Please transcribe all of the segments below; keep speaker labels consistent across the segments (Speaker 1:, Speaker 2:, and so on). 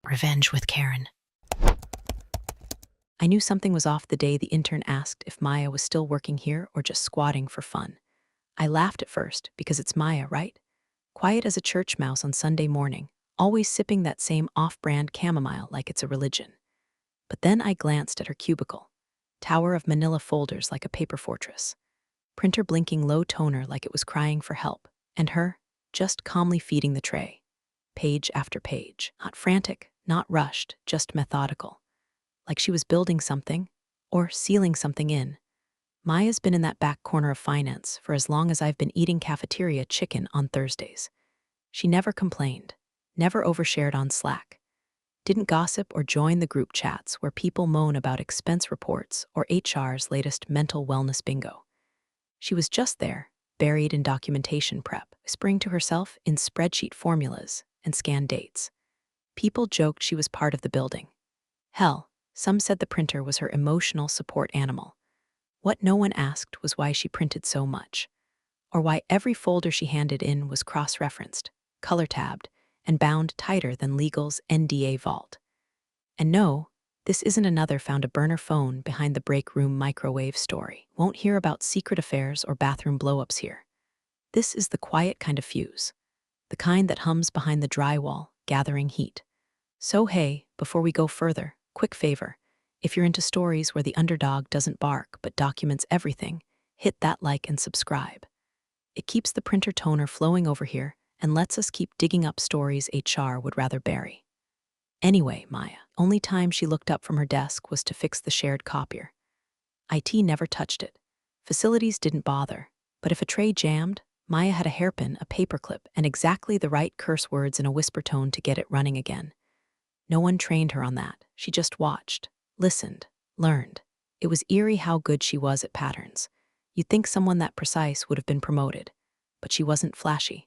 Speaker 1: Revenge with Karen.
Speaker 2: I knew something was off the day the intern asked if Maya was still working here or just squatting for fun. I laughed at first because it's Maya, right? Quiet as a church mouse on Sunday morning, always sipping that same off-brand chamomile like it's a religion. But then I glanced at her cubicle. Tower of manila folders like a paper fortress. Printer blinking low toner like it was crying for help. And her, just calmly feeding the tray. Page after page. Not frantic, not rushed, just methodical. Like she was building something, or sealing something in. Maya's been in that back corner of finance for as long as I've been eating cafeteria chicken on Thursdays. She never complained, never overshared on Slack, didn't gossip or join the group chats where people moan about expense reports or HR's latest mental wellness bingo. She was just there, buried in documentation prep, whispering to herself in spreadsheet formulas and scanned dates. People joked she was part of the building. Hell, some said the printer was her emotional support animal. What no one asked was why she printed so much, or why every folder she handed in was cross-referenced, color-tabbed, and bound tighter than legal's NDA vault. And no, this isn't another found a burner phone behind the break room microwave story. Won't hear about secret affairs or bathroom blow-ups here. This is the quiet kind of fuse, the kind that hums behind the drywall, gathering heat. So hey, before we go further, quick favor. If you're into stories where the underdog doesn't bark but documents everything, hit that like and subscribe. It keeps the printer toner flowing over here and lets us keep digging up stories HR would rather bury. Anyway, Maya, only time she looked up from her desk was to fix the shared copier. IT never touched it. Facilities didn't bother. But if a tray jammed, Maya had a hairpin, a paperclip, and exactly the right curse words in a whisper tone to get it running again. No one trained her on that. She just watched, listened, learned. It was eerie how good she was at patterns. You'd think someone that precise would have been promoted. But she wasn't flashy.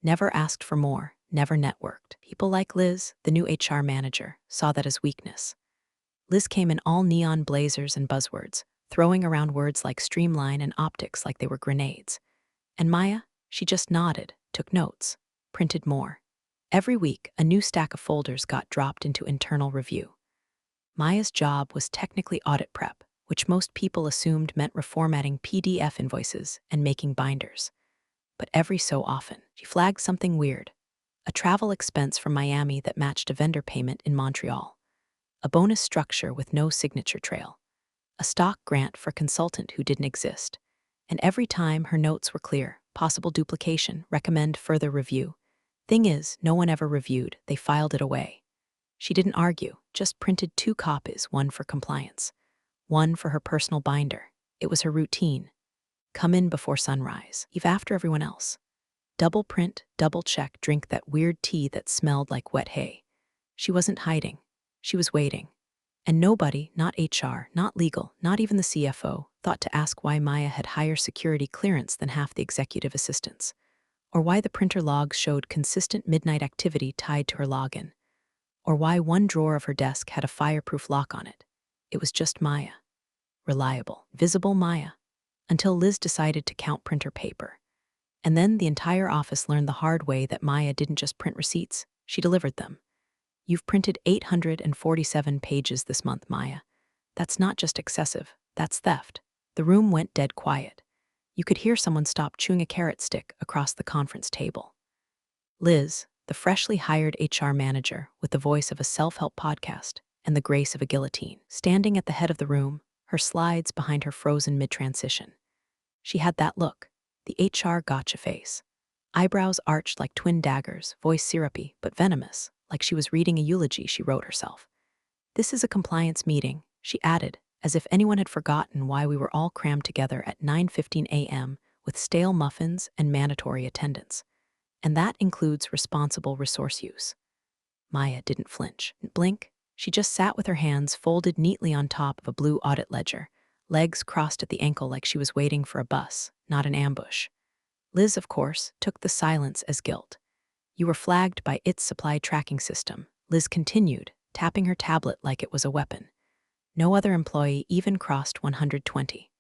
Speaker 2: Never asked for more, never networked. People like Liz, the new HR manager, saw that as weakness. Liz came in all neon blazers and buzzwords, throwing around words like streamline and optics like they were grenades. And Maya, she just nodded, took notes, printed more. Every week, a new stack of folders got dropped into internal review. Maya's job was technically audit prep, which most people assumed meant reformatting PDF invoices and making binders. But every so often, she flagged something weird. A travel expense from Miami that matched a vendor payment in Montreal. A bonus structure with no signature trail. A stock grant for a consultant who didn't exist. And every time her notes were clear, possible duplication, recommend further review. Thing is, no one ever reviewed, they filed it away. She didn't argue, just printed 2 copies, one for compliance, one for her personal binder. It was her routine. Come in before sunrise, leave after everyone else. Double print, double check, drink that weird tea that smelled like wet hay. She wasn't hiding. She was waiting. And nobody, not HR, not legal, not even the CFO, thought to ask why Maya had higher security clearance than half the executive assistants, or why the printer logs showed consistent midnight activity tied to her login, or why one drawer of her desk had a fireproof lock on it. It was just Maya. Reliable, visible Maya. Until Liz decided to count printer paper. And then the entire office learned the hard way that Maya didn't just print receipts, she delivered them. You've printed 847 pages this month, Maya. That's not just excessive, that's theft. The room went dead quiet. You could hear someone stop chewing a carrot stick across the conference table. Liz, the freshly hired HR manager with the voice of a self-help podcast and the grace of a guillotine, standing at the head of the room, her slides behind her frozen mid-transition. She had that look, the HR gotcha face. Eyebrows arched like twin daggers, voice syrupy but venomous, like she was reading a eulogy she wrote herself. This is a compliance meeting, she added, as if anyone had forgotten why we were all crammed together at 9:15 a.m. with stale muffins and mandatory attendance. And that includes responsible resource use. Maya didn't flinch, didn't blink. She just sat with her hands folded neatly on top of a blue audit ledger, legs crossed at the ankle like she was waiting for a bus, not an ambush. Liz, of course, took the silence as guilt. You were flagged by its supply tracking system, Liz continued, tapping her tablet like it was a weapon. No other employee even crossed 120.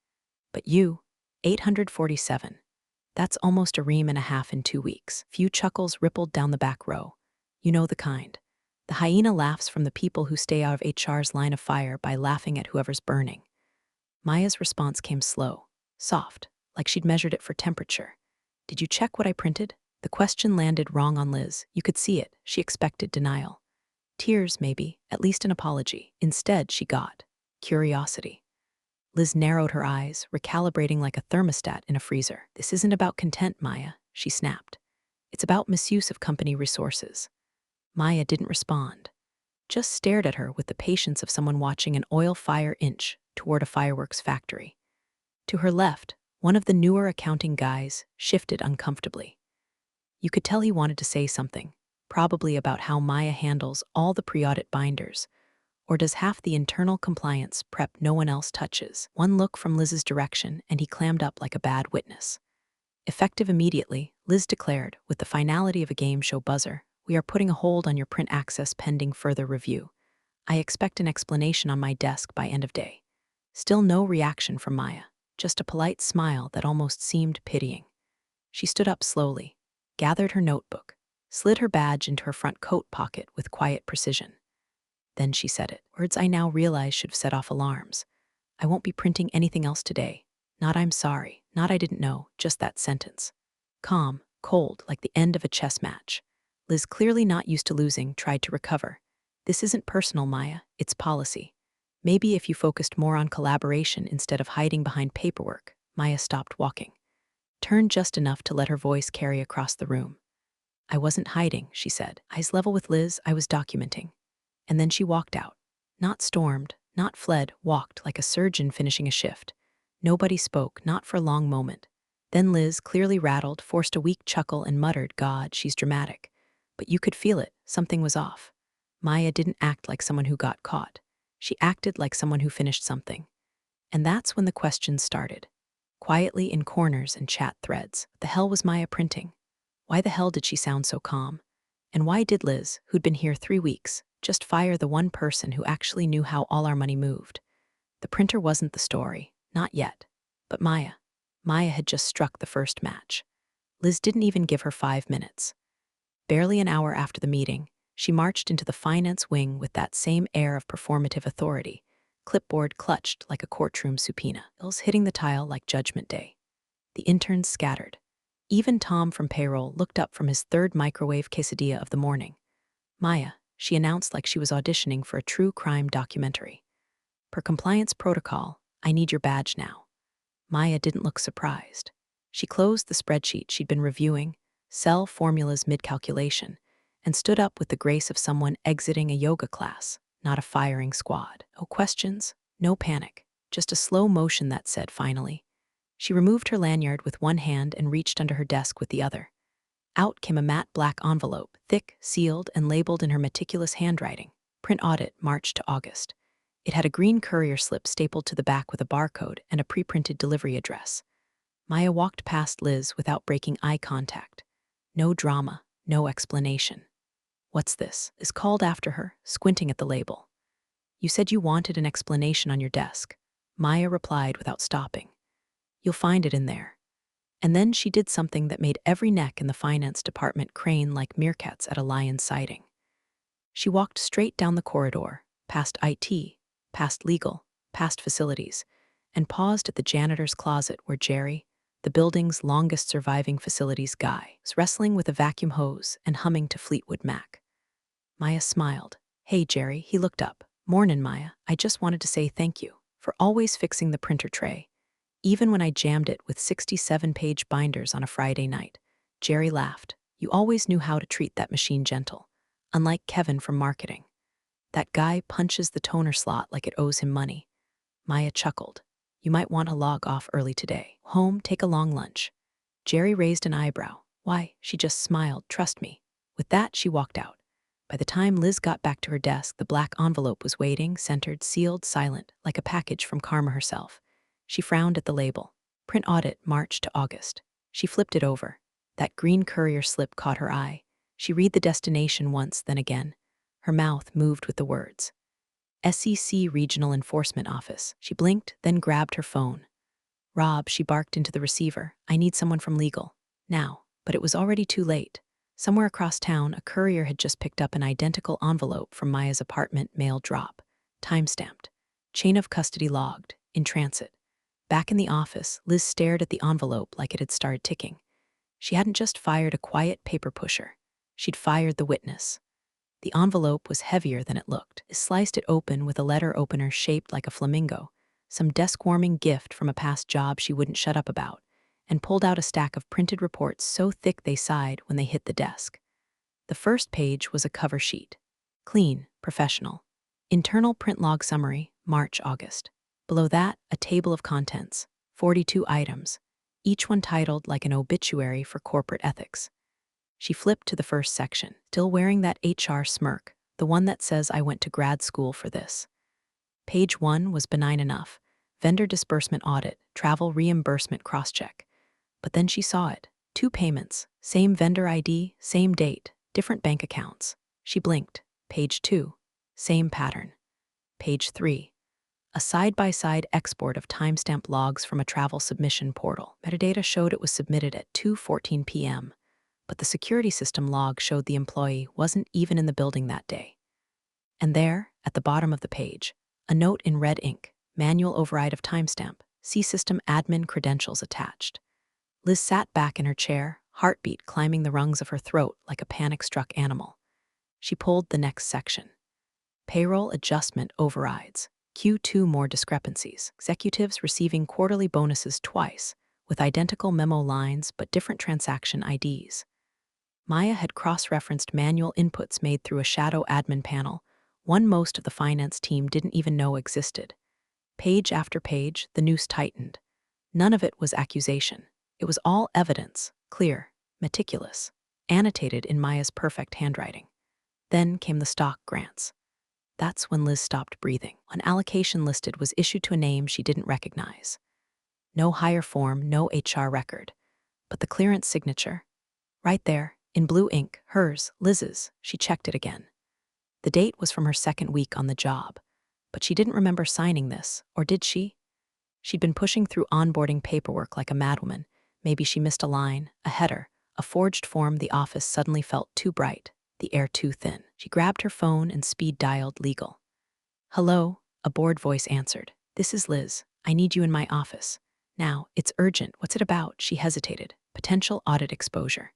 Speaker 2: But you, 847. That's almost a ream and a half in 2 weeks. Few chuckles rippled down the back row. You know the kind. The hyena laughs from the people who stay out of HR's line of fire by laughing at whoever's burning. Maya's response came slow, soft, like she'd measured it for temperature. Did you check what I printed? The question landed wrong on Liz. You could see it. She expected denial. Tears, maybe, at least an apology. Instead, she got curiosity. Liz narrowed her eyes, recalibrating like a thermostat in a freezer. This isn't about content, Maya, she snapped. It's about misuse of company resources. Maya didn't respond, just stared at her with the patience of someone watching an oil fire inch toward a fireworks factory. To her left, one of the newer accounting guys shifted uncomfortably. You could tell he wanted to say something, probably about how Maya handles all the pre-audit binders, or does half the internal compliance prep no one else touches. One look from Liz's direction, and he clammed up like a bad witness. Effective immediately, Liz declared, with the finality of a game show buzzer, "We are putting a hold on your print access pending further review. I expect an explanation on my desk by end of day." Still no reaction from Maya, just a polite smile that almost seemed pitying. She stood up slowly, gathered her notebook, slid her badge into her front coat pocket with quiet precision. Then she said it. Words I now realize should have set off alarms. "I won't be printing anything else today. Not I'm sorry, not I didn't know, just that sentence." Calm, cold, like the end of a chess match. Liz, clearly not used to losing, tried to recover. "This isn't personal, Maya, it's policy. Maybe if you focused more on collaboration instead of hiding behind paperwork." Maya stopped walking, turned just enough to let her voice carry across the room. "I wasn't hiding," she said. Eyes level with Liz, "I was documenting." And then she walked out. Not stormed, not fled, walked like a surgeon finishing a shift. Nobody spoke, not for a long moment. Then Liz, clearly rattled, forced a weak chuckle and muttered, "God, she's dramatic." But you could feel it, something was off. Maya didn't act like someone who got caught. She acted like someone who finished something. And that's when the questions started. Quietly in corners and chat threads. What the hell was Maya printing? Why the hell did she sound so calm? And why did Liz, who'd been here 3 weeks, just fire the one person who actually knew how all our money moved? The printer wasn't the story, not yet. But Maya. Maya had just struck the first match. Liz didn't even give her 5 minutes. Barely an hour after the meeting, she marched into the finance wing with that same air of performative authority, clipboard clutched like a courtroom subpoena, bills hitting the tile like Judgment Day. The interns scattered. Even Tom from payroll looked up from his third microwave quesadilla of the morning. "Maya," she announced like she was auditioning for a true crime documentary. "Per compliance protocol, I need your badge now." Maya didn't look surprised. She closed the spreadsheet she'd been reviewing, cell formulas mid-calculation, and stood up with the grace of someone exiting a yoga class, not a firing squad. No questions, no panic, just a slow motion that said, "Finally." She removed her lanyard with one hand and reached under her desk with the other. Out came a matte black envelope, thick, sealed, and labeled in her meticulous handwriting. "Print Audit, March to August." It had a green courier slip stapled to the back with a barcode and a pre-printed delivery address. Maya walked past Liz without breaking eye contact. No drama, no explanation. "What's this?" Liz called after her, squinting at the label. "You said you wanted an explanation on your desk." Maya replied without stopping. "You'll find it in there." And then she did something that made every neck in the finance department crane like meerkats at a lion sighting. She walked straight down the corridor, past IT, past legal, past facilities, and paused at the janitor's closet where Jerry, the building's longest surviving facilities guy, was wrestling with a vacuum hose and humming to Fleetwood Mac. Maya smiled. "Hey, Jerry," he looked up. "Mornin', Maya. I just wanted to say thank you for always fixing the printer tray. Even when I jammed it with 67-page binders on a Friday night." Jerry laughed. "You always knew how to treat that machine gentle. Unlike Kevin from marketing. That guy punches the toner slot like it owes him money." Maya chuckled. "You might want to log off early today. Home, take a long lunch." Jerry raised an eyebrow. "Why?" She just smiled. "Trust me." With that, she walked out. By the time Liz got back to her desk, the black envelope was waiting, centered, sealed, silent, like a package from Karma herself. She frowned at the label. "Print Audit, March to August." She flipped it over. That green courier slip caught her eye. She read the destination once, then again. Her mouth moved with the words. "SEC Regional Enforcement Office." She blinked, then grabbed her phone. "Rob," she barked into the receiver. "I need someone from legal. Now." But it was already too late. Somewhere across town, a courier had just picked up an identical envelope from Maya's apartment, mail drop, time-stamped, chain of custody logged, in transit. Back in the office, Liz stared at the envelope like it had started ticking. She hadn't just fired a quiet paper pusher. She'd fired the witness. The envelope was heavier than it looked. Liz sliced it open with a letter opener shaped like a flamingo, some desk-warming gift from a past job she wouldn't shut up about, and pulled out a stack of printed reports so thick they sighed when they hit the desk. The first page was a cover sheet. Clean, professional. Internal print log summary, March-August. Below that, a table of contents, 42 items, each one titled like an obituary for corporate ethics. She flipped to the first section, still wearing that HR smirk, the one that says I went to grad school for this. Page 1 was benign enough. Vendor disbursement audit, travel reimbursement crosscheck. But then she saw it. 2 payments, same vendor ID, same date, different bank accounts. She blinked. Page 2. Same pattern. Page 3. A side-by-side export of timestamp logs from a travel submission portal. Metadata showed it was submitted at 2:14 p.m., but the security system log showed the employee wasn't even in the building that day. And there, at the bottom of the page, a note in red ink, manual override of timestamp, see system admin credentials attached. Liz sat back in her chair, heartbeat climbing the rungs of her throat like a panic-struck animal. She pulled the next section. Payroll adjustment overrides. Q2 more discrepancies. Executives receiving quarterly bonuses twice, with identical memo lines but different transaction IDs. Maya had cross-referenced manual inputs made through a shadow admin panel, one most of the finance team didn't even know existed. Page after page, the noose tightened. None of it was accusation. It was all evidence, clear, meticulous, annotated in Maya's perfect handwriting. Then came the stock grants. That's when Liz stopped breathing. An allocation listed was issued to a name she didn't recognize. No hire form, no HR record. But the clearance signature, right there, in blue ink, hers, Liz's, she checked it again. The date was from her second week on the job, but she didn't remember signing this, or did she? She'd been pushing through onboarding paperwork like a madwoman. Maybe she missed a line, a header, a forged form the office suddenly felt too bright, the air too thin. She grabbed her phone and speed-dialed legal. "Hello," a bored voice answered. "This is Liz. I need you in my office. Now, it's urgent. What's it about?" She hesitated. "Potential audit exposure."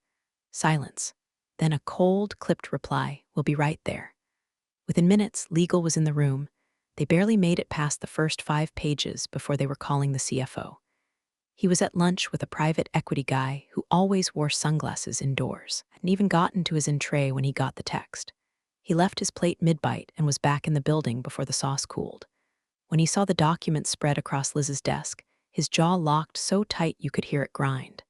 Speaker 2: Silence. Then a cold, clipped reply, "We'll be right there." Within minutes, legal was in the room. They barely made it past the first 5 pages before they were calling the CFO. He was at lunch with a private equity guy who always wore sunglasses indoors. Hadn't even gotten to his entree when he got the text. He left his plate mid-bite and was back in the building before the sauce cooled. When he saw the document spread across Liz's desk, his jaw locked so tight you could hear it grind.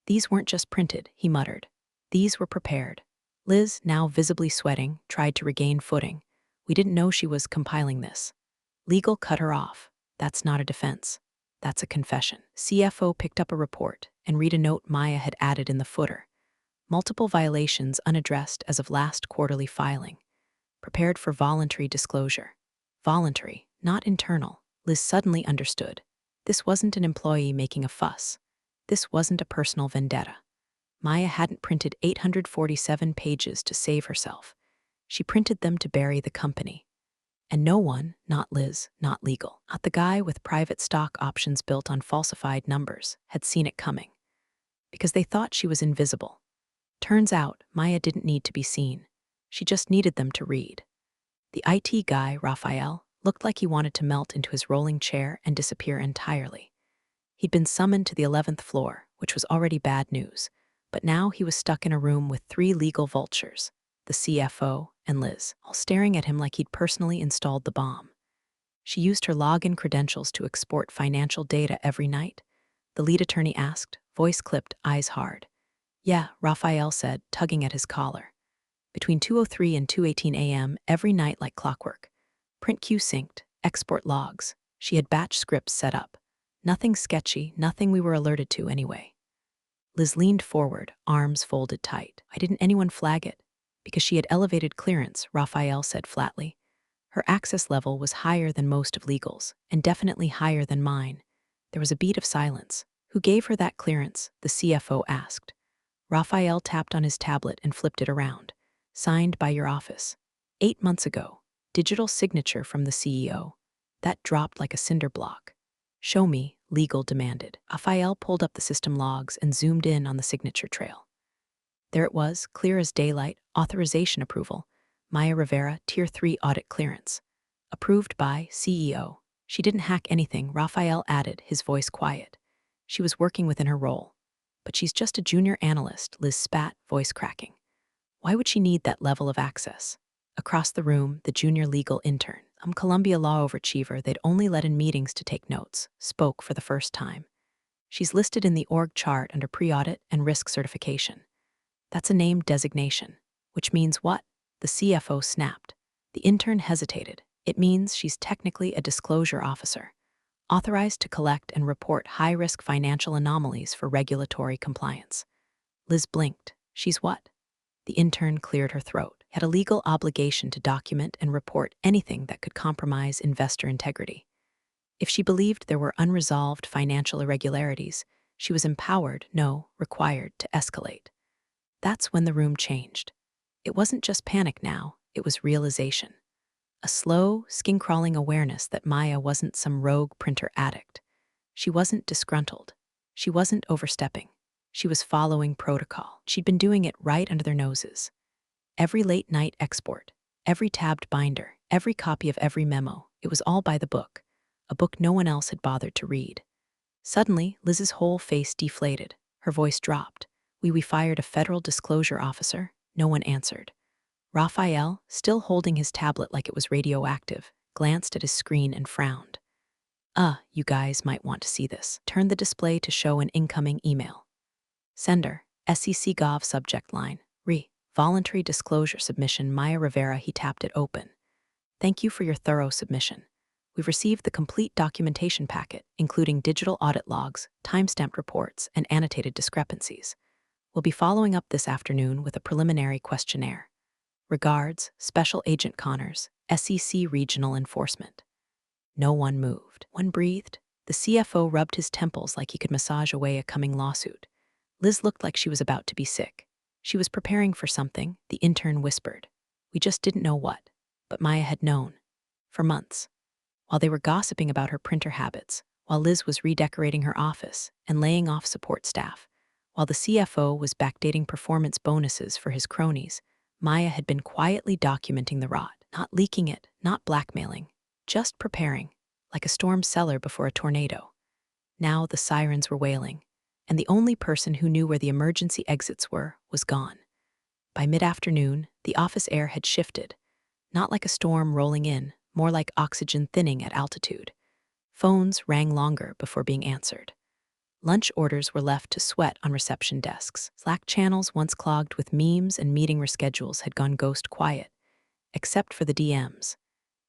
Speaker 2: "These weren't just printed," he muttered. "These were prepared." Liz, now visibly sweating, tried to regain footing. "We didn't know she was compiling this." Legal cut her off. "That's not a defense. That's a confession." CFO picked up a report and read a note Maya had added in the footer. Multiple violations unaddressed as of last quarterly filing. Prepared for voluntary disclosure. Voluntary, not internal. Liz suddenly understood. This wasn't an employee making a fuss. This wasn't a personal vendetta. Maya hadn't printed 847 pages to save herself. She printed them to bury the company. And no one, not Liz, not legal, not the guy with private stock options built on falsified numbers, had seen it coming. Because they thought she was invisible. Turns out, Maya didn't need to be seen. She just needed them to read. The IT guy, Raphael, looked like he wanted to melt into his rolling chair and disappear entirely. He'd been summoned to the 11th floor, which was already bad news, but now he was stuck in a room with 3 legal vultures, the CFO and Liz, all staring at him like he'd personally installed the bomb. She used her login credentials to export financial data every night. The lead attorney asked, voice clipped, eyes hard. "Yeah," Raphael said, tugging at his collar. Between 2:03 and 2:18 a.m. every night like clockwork. Print queue synced, export logs. She had batch scripts set up. Nothing sketchy, nothing we were alerted to anyway. Liz leaned forward, arms folded tight. "Why didn't anyone flag it?" "Because she had elevated clearance," Raphael said flatly. "Her access level was higher than most of legal's, and definitely higher than mine." There was a beat of silence. "Who gave her that clearance?" the CFO asked. Raphael tapped on his tablet and flipped it around. Signed by your office. 8 months ago. Digital signature from the CEO. That dropped like a cinder block. Show me, legal demanded. Raphael pulled up the system logs and zoomed in on the signature trail. There it was, clear as daylight, authorization approval. Maya Rivera, Tier 3 audit clearance. Approved by CEO. She didn't hack anything, Raphael added, his voice quiet. She was working within her role. But she's just a junior analyst, Liz spat, voice cracking. Why would she need that level of access? Across the room, the junior legal intern, Columbia law overachiever they'd only let in meetings to take notes, spoke for the first time. She's listed in the org chart under pre-audit and risk certification. That's a name designation. Which means what? The CFO snapped. The intern hesitated. It means she's technically a disclosure officer, authorized to collect and report high-risk financial anomalies for regulatory compliance. Liz blinked. She's what? The intern cleared her throat. Had a legal obligation to document and report anything that could compromise investor integrity. If she believed there were unresolved financial irregularities, she was empowered, no, required, to escalate. That's when the room changed. It wasn't just panic now, it was realization. A slow, skin-crawling awareness that Maya wasn't some rogue printer addict. She wasn't disgruntled. She wasn't overstepping. She was following protocol. She'd been doing it right under their noses. Every late-night export, every tabbed binder, every copy of every memo, it was all by the book, a book no one else had bothered to read. Suddenly, Liz's whole face deflated. Her voice dropped. We fired a federal disclosure officer. No one answered. Raphael, still holding his tablet like it was radioactive, glanced at his screen and frowned. You guys might want to see this. Turned the display to show an incoming email. Sender, SEC Gov subject line, voluntary disclosure submission Maya Rivera. He tapped it open. Thank you for your thorough submission. We've received the complete documentation packet, including digital audit logs, timestamped reports, and annotated discrepancies. We'll be following up this afternoon with a preliminary questionnaire. Regards, Special Agent Connors, SEC Regional Enforcement. No one moved. One breathed. The CFO rubbed his temples like he could massage away a coming lawsuit. Liz looked like she was about to be sick. She was preparing for something, the intern whispered. We just didn't know what. But Maya had known. For months. While they were gossiping about her printer habits, while Liz was redecorating her office and laying off support staff, while the CFO was backdating performance bonuses for his cronies, Maya had been quietly documenting the rot, not leaking it, not blackmailing, just preparing, like a storm cellar before a tornado. Now the sirens were wailing, and the only person who knew where the emergency exits were was gone. By mid-afternoon, the office air had shifted, not like a storm rolling in, more like oxygen thinning at altitude. Phones rang longer before being answered. Lunch orders were left to sweat on reception desks. Slack channels once clogged with memes and meeting reschedules had gone ghost quiet, except for the DMs.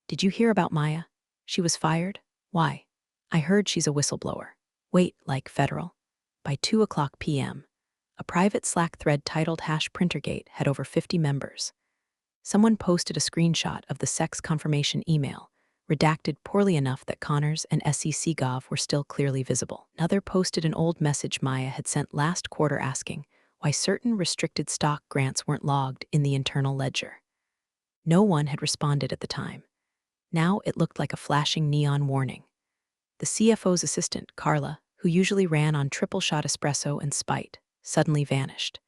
Speaker 2: Did you hear about Maya? She was fired? Why? I heard she's a whistleblower. Wait, like federal? By 2:00 p.m., a private Slack thread titled #Printergate had over 50 members. Someone posted a screenshot of the sex confirmation email, redacted poorly enough that Connors and SEC Gov were still clearly visible. Another posted an old message Maya had sent last quarter asking why certain restricted stock grants weren't logged in the internal ledger. No one had responded at the time. Now it looked like a flashing neon warning. The CFO's assistant, Carla, who usually ran on triple-shot espresso and spite, suddenly vanished.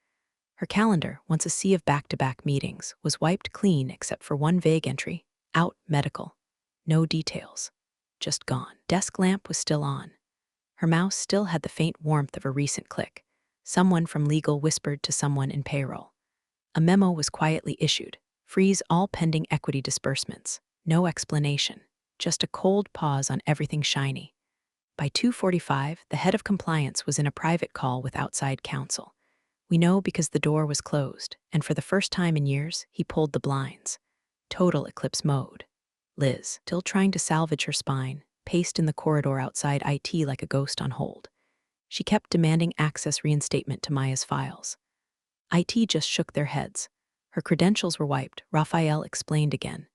Speaker 2: Her calendar, once a sea of back-to-back meetings, was wiped clean except for one vague entry, out medical. No details. Just gone. Desk lamp was still on. Her mouse still had the faint warmth of a recent click. Someone from legal whispered to someone in payroll. A memo was quietly issued. Freeze all pending equity disbursements. No explanation. Just a cold pause on everything shiny. By 2:45, the head of compliance was in a private call with outside counsel. We know because the door was closed, and for the first time in years, he pulled the blinds. Total eclipse mode. Liz, still trying to salvage her spine, paced in the corridor outside IT like a ghost on hold. She kept demanding access reinstatement to Maya's files. IT just shook their heads. Her credentials were wiped, Raphael explained again.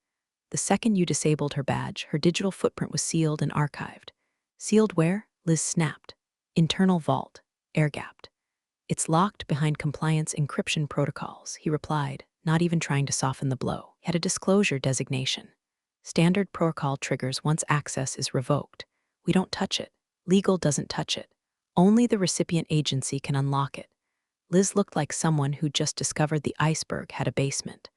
Speaker 2: The second you disabled her badge, her digital footprint was sealed and archived. Sealed where? Liz snapped. Internal vault. Air-gapped. It's locked behind compliance encryption protocols, he replied, not even trying to soften the blow. He had a disclosure designation. Standard protocol triggers once access is revoked. We don't touch it. Legal doesn't touch it. Only the recipient agency can unlock it. Liz looked like someone who'd just discovered the iceberg had a basement.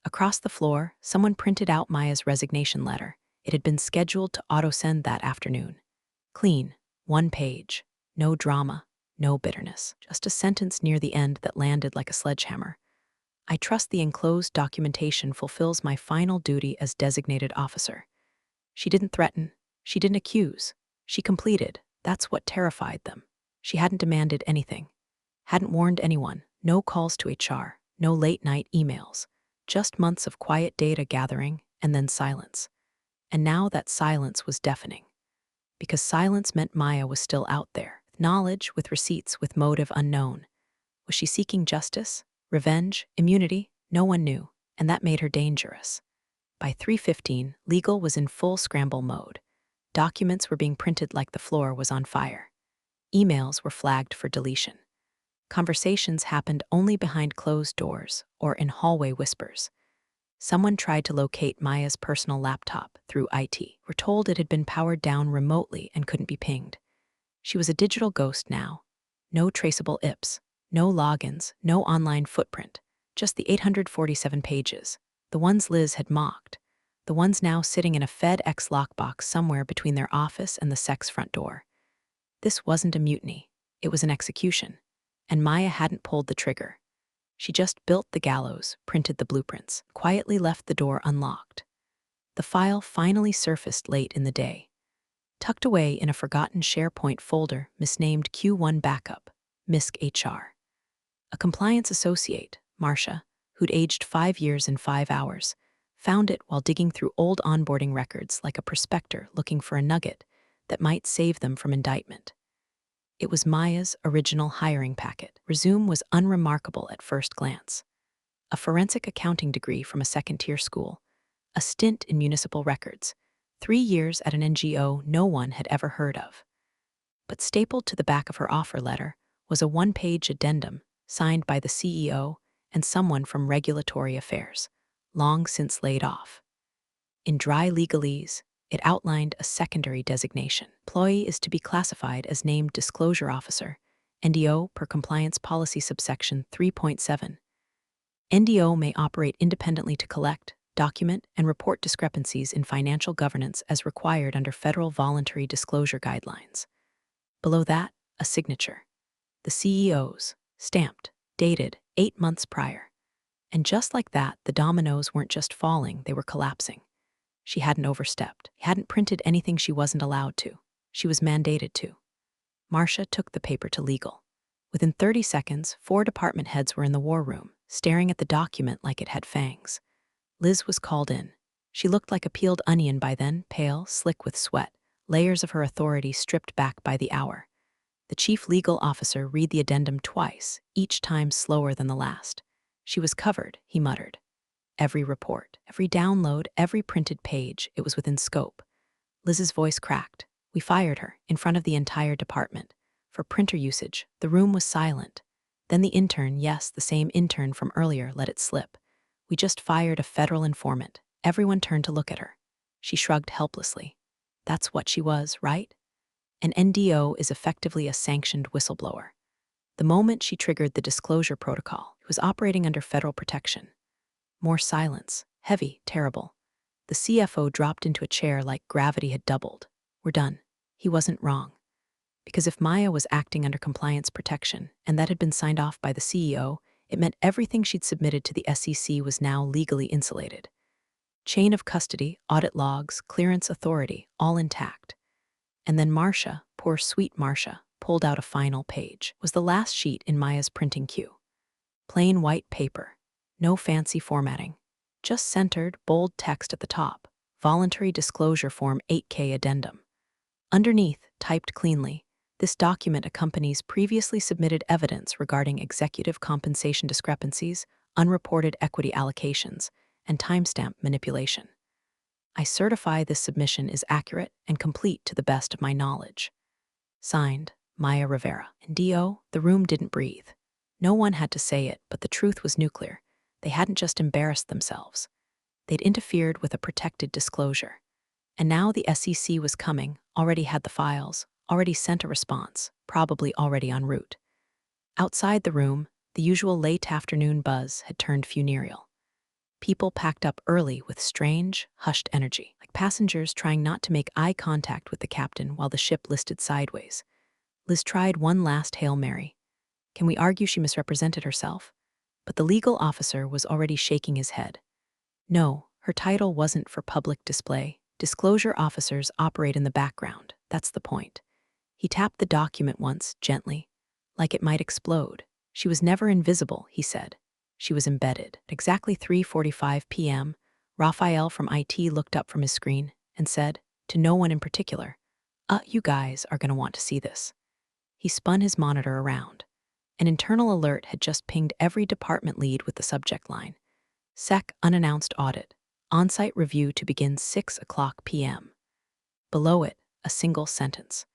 Speaker 2: Across the floor, someone printed out Maya's resignation letter. It had been scheduled to auto-send that afternoon. Clean, one page. No drama, no bitterness. Just a sentence near the end that landed like a sledgehammer. I trust the enclosed documentation fulfills my final duty as designated officer. She didn't threaten. She didn't accuse. She completed. That's what terrified them. She hadn't demanded anything. Hadn't warned anyone. No calls to HR. No late-night emails. Just months of quiet data gathering and then silence. And now that silence was deafening. Because silence meant Maya was still out there. Knowledge, with receipts, with motive unknown. Was she seeking justice? Revenge? Immunity? No one knew, and that made her dangerous. By 3:15, legal was in full scramble mode. Documents were being printed like the floor was on fire. Emails were flagged for deletion. Conversations happened only behind closed doors or in hallway whispers. Someone tried to locate Maya's personal laptop through IT. We're told it had been powered down remotely and couldn't be pinged. She was a digital ghost now. No traceable IPs, no logins, no online footprint, just the 847 pages, the ones Liz had mocked, the ones now sitting in a FedEx lockbox somewhere between their office and the SEC's front door. This wasn't a mutiny. It was an execution. And Maya hadn't pulled the trigger. She just built the gallows, printed the blueprints, quietly left the door unlocked. The file finally surfaced late in the day. Tucked away in a forgotten SharePoint folder misnamed Q1 Backup, MISC HR. A compliance associate, Marcia, who'd aged 5 years in 5 hours, found it while digging through old onboarding records like a prospector looking for a nugget that might save them from indictment. It was Maya's original hiring packet. Resume was unremarkable at first glance. A forensic accounting degree from a second-tier school, a stint in municipal records, 3 years at an NGO no one had ever heard of. But stapled to the back of her offer letter was a one-page addendum signed by the CEO and someone from regulatory affairs, long since laid off. In dry legalese, it outlined a secondary designation. Employee is to be classified as named disclosure officer, NDO per compliance policy subsection 3.7. NDO may operate independently to collect, document, and report discrepancies in financial governance as required under federal voluntary disclosure guidelines. Below that, a signature. The CEO's, stamped, dated 8 months prior. And just like that, the dominoes weren't just falling, they were collapsing. She hadn't overstepped. Hadn't printed anything she wasn't allowed to. She was mandated to. Marcia took the paper to legal. Within 30 seconds, 4 department heads were in the war room, staring at the document like it had fangs. Liz was called in. She looked like a peeled onion by then, pale, slick with sweat, layers of her authority stripped back by the hour. The chief legal officer read the addendum twice, each time slower than the last. She was covered, he muttered. Every report, every download, every printed page, it was within scope. Liz's voice cracked. We fired her, in front of the entire department. For printer usage, the room was silent. Then the intern, yes, the same intern from earlier, let it slip. We just fired a federal informant. Everyone turned to look at her. She shrugged helplessly. That's what she was, right? An NDO is effectively a sanctioned whistleblower. The moment she triggered the disclosure protocol, it was operating under federal protection. More silence, heavy, terrible. The CFO dropped into a chair like gravity had doubled. We're done. He wasn't wrong. Because if Maya was acting under compliance protection, and that had been signed off by the CEO, it meant everything she'd submitted to the SEC was now legally insulated. Chain of custody, audit logs, clearance authority, all intact. And then Marcia, poor sweet Marcia, pulled out a final page. It was the last sheet in Maya's printing queue. Plain white paper. No fancy formatting. Just centered, bold text at the top. Voluntary Disclosure Form 8K Addendum. Underneath, typed cleanly, this document accompanies previously submitted evidence regarding executive compensation discrepancies, unreported equity allocations, and timestamp manipulation. I certify this submission is accurate and complete to the best of my knowledge. Signed, Maya Rivera. And D.O., the room didn't breathe. No one had to say it, but the truth was nuclear. They hadn't just embarrassed themselves. They'd interfered with a protected disclosure. And now the SEC was coming, already had the files, already sent a response, probably already en route. Outside the room, the usual late afternoon buzz had turned funereal. People packed up early with strange, hushed energy, like passengers trying not to make eye contact with the captain while the ship listed sideways. Liz tried one last Hail Mary. Can we argue she misrepresented herself? But the legal officer was already shaking his head. No, her title wasn't for public display. Disclosure officers operate in the background. That's the point. He tapped the document once, gently, like it might explode. She was never invisible, he said. She was embedded. At exactly 3:45 p.m., Raphael from IT looked up from his screen and said, to no one in particular, you guys are going to want to see this. He spun his monitor around. An internal alert had just pinged every department lead with the subject line. SEC unannounced audit. On-site review to begin 6:00 p.m. Below it, a single sentence.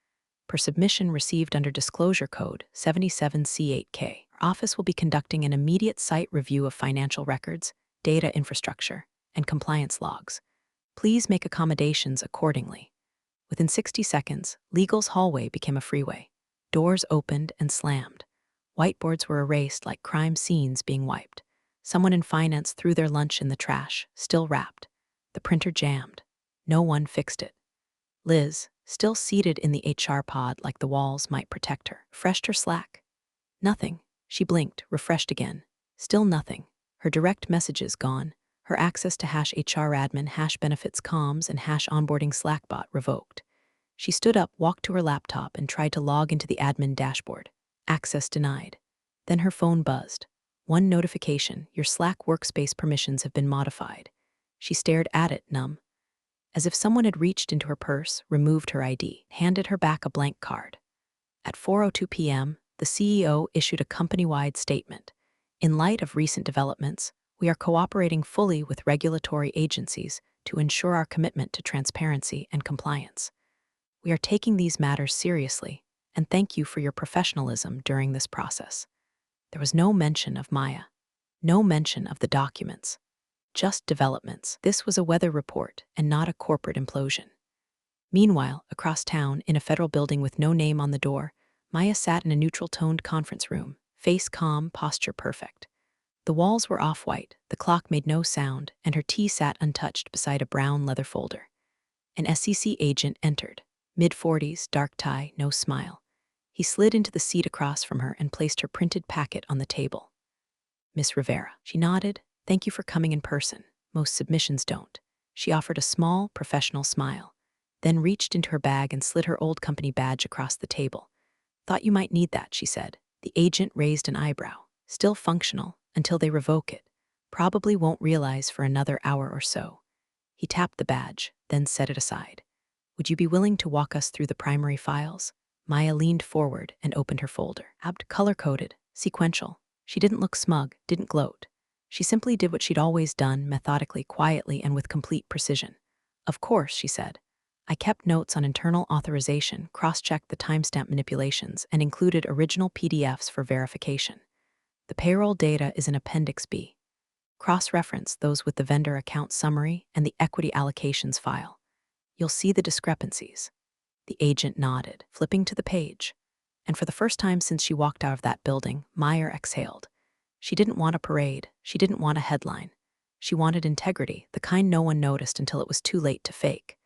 Speaker 2: Per submission received under disclosure code 77C8K, our office will be conducting an immediate site review of financial records, data infrastructure, and compliance logs. Please make accommodations accordingly. Within 60 seconds, legal's hallway became a freeway. Doors opened and slammed. Whiteboards were erased like crime scenes being wiped. Someone in finance threw their lunch in the trash, still wrapped. The printer jammed. No one fixed it. Liz, still seated in the HR pod like the walls might protect her, refreshed her Slack. Nothing. She blinked, refreshed again. Still nothing. Her direct messages gone. Her access to #HR admin, #benefits comms, and #onboarding Slackbot revoked. She stood up, walked to her laptop, and tried to log into the admin dashboard. Access denied. Then her phone buzzed. One notification, your Slack workspace permissions have been modified. She stared at it, numb. As if someone had reached into her purse, removed her ID, handed her back a blank card. At 4:02 p.m., the CEO issued a company-wide statement. In light of recent developments, we are cooperating fully with regulatory agencies to ensure our commitment to transparency and compliance. We are taking these matters seriously, and thank you for your professionalism during this process. There was no mention of Maya, no mention of the documents, just developments. This was a weather report and not a corporate implosion. Meanwhile, across town, in a federal building with no name on the door, Maya sat in a neutral-toned conference room, face calm, posture perfect. The walls were off-white, the clock made no sound, and her tea sat untouched beside a brown leather folder. An SEC agent entered, mid-40s, dark tie, no smile. He slid into the seat across from her and placed her printed packet on the table. Miss Rivera. She nodded. Thank you for coming in person. Most submissions don't. She offered a small, professional smile, then reached into her bag and slid her old company badge across the table. Thought you might need that, she said. The agent raised an eyebrow. Still functional, until they revoke it. Probably won't realize for another hour or so. He tapped the badge, then set it aside. Would you be willing to walk us through the primary files? Maya leaned forward and opened her folder. Color-coded, sequential. She didn't look smug, didn't gloat. She simply did what she'd always done, methodically, quietly, and with complete precision. Of course, she said. I kept notes on internal authorization, cross-checked the timestamp manipulations, and included original PDFs for verification. The payroll data is in Appendix B. Cross-reference those with the vendor account summary and the equity allocations file. You'll see the discrepancies. The agent nodded, flipping to the page. And for the first time since she walked out of that building, Meyer exhaled. She didn't want a parade. She didn't want a headline. She wanted integrity, the kind no one noticed until it was too late to fake.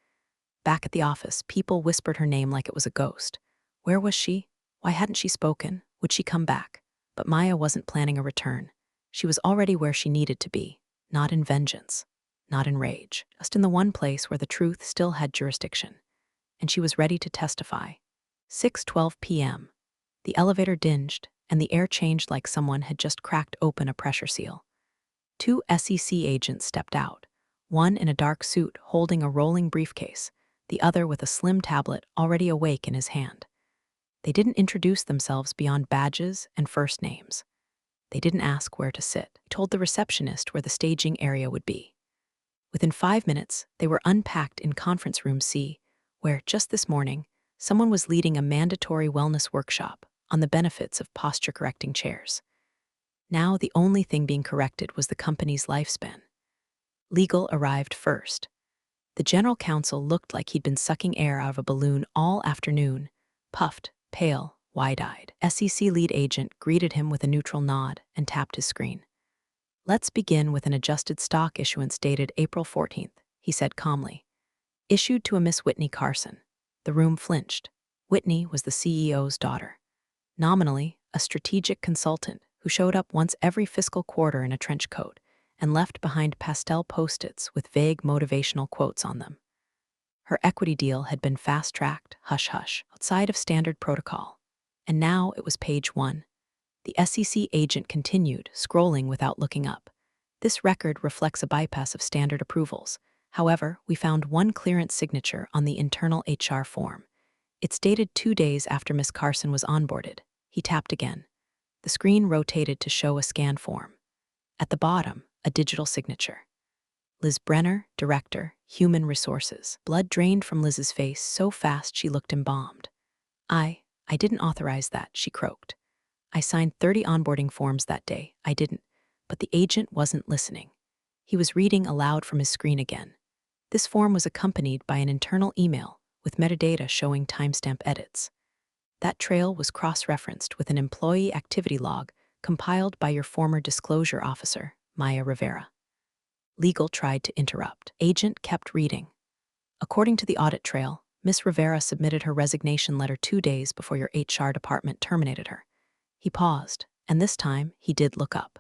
Speaker 2: Back at the office, people whispered her name like it was a ghost. Where was she? Why hadn't she spoken? Would she come back? But Maya wasn't planning a return. She was already where she needed to be, not in vengeance, not in rage, just in the one place where the truth still had jurisdiction. And she was ready to testify. 6:12 p.m. The elevator dinged, and the air changed like someone had just cracked open a pressure seal. 2 SEC agents stepped out, one in a dark suit holding a rolling briefcase, the other with a slim tablet already awake in his hand. They didn't introduce themselves beyond badges and first names. They didn't ask where to sit. They told the receptionist where the staging area would be. Within 5 minutes, they were unpacked in conference room C, where, just this morning, someone was leading a mandatory wellness workshop on the benefits of posture-correcting chairs. Now the only thing being corrected was the company's lifespan. Legal arrived first. The general counsel looked like he'd been sucking air out of a balloon all afternoon, puffed, pale, wide-eyed. SEC lead agent greeted him with a neutral nod and tapped his screen. "Let's begin with an adjusted stock issuance dated April 14th, he said calmly. Issued to a Miss Whitney Carson. The room flinched. Whitney was the CEO's daughter. Nominally, a strategic consultant who showed up once every fiscal quarter in a trench coat and left behind pastel post-its with vague motivational quotes on them. Her equity deal had been fast-tracked, hush-hush, outside of standard protocol. And now it was page 1. The SEC agent continued, scrolling without looking up. This record reflects a bypass of standard approvals. However, we found one clearance signature on the internal HR form. It's dated 2 days after Miss Carson was onboarded. He tapped again. The screen rotated to show a scan form. At the bottom, a digital signature. Liz Brenner, Director, Human Resources. Blood drained from Liz's face so fast she looked embalmed. I didn't authorize that, she croaked. I signed 30 onboarding forms that day. I didn't. But the agent wasn't listening. He was reading aloud from his screen again. This form was accompanied by an internal email with metadata showing timestamp edits. That trail was cross-referenced with an employee activity log compiled by your former disclosure officer, Maya Rivera. Legal tried to interrupt. Agent kept reading. According to the audit trail, Miss Rivera submitted her resignation letter 2 days before your HR department terminated her. He paused, and this time he did look up.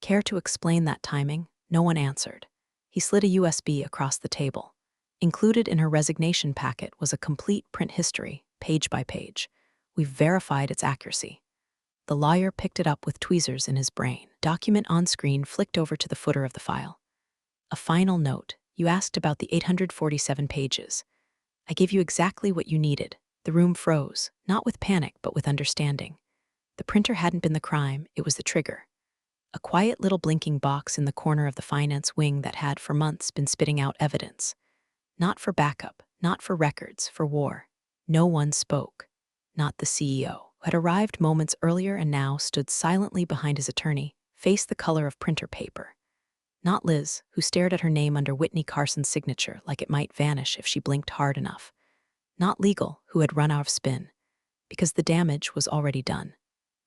Speaker 2: Care to explain that timing? No one answered. He slid a USB across the table. Included in her resignation packet was a complete print history, page by page. We've verified its accuracy. The lawyer picked it up with tweezers in his brain. Document on screen flicked over to the footer of the file. A final note. You asked about the 847 pages. I gave you exactly what you needed. The room froze, not with panic, but with understanding. The printer hadn't been the crime, it was the trigger. A quiet little blinking box in the corner of the finance wing that had for months been spitting out evidence. Not for backup, not for records, for war. No one spoke. Not the CEO, who had arrived moments earlier and now stood silently behind his attorney, face the color of printer paper. Not Liz, who stared at her name under Whitney Carson's signature like it might vanish if she blinked hard enough. Not Legal, who had run out of spin. Because the damage was already done.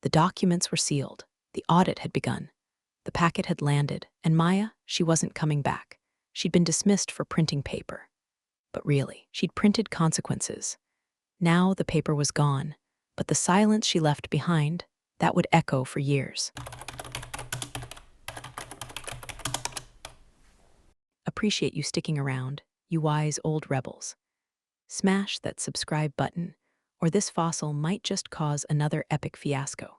Speaker 2: The documents were sealed. The audit had begun. The packet had landed, and Maya, she wasn't coming back. She'd been dismissed for printing paper. But really, she'd printed consequences. Now the paper was gone, but the silence she left behind, that would echo for years. Appreciate you sticking around, you wise old rebels. Smash that subscribe button, or this fossil might just cause another epic fiasco.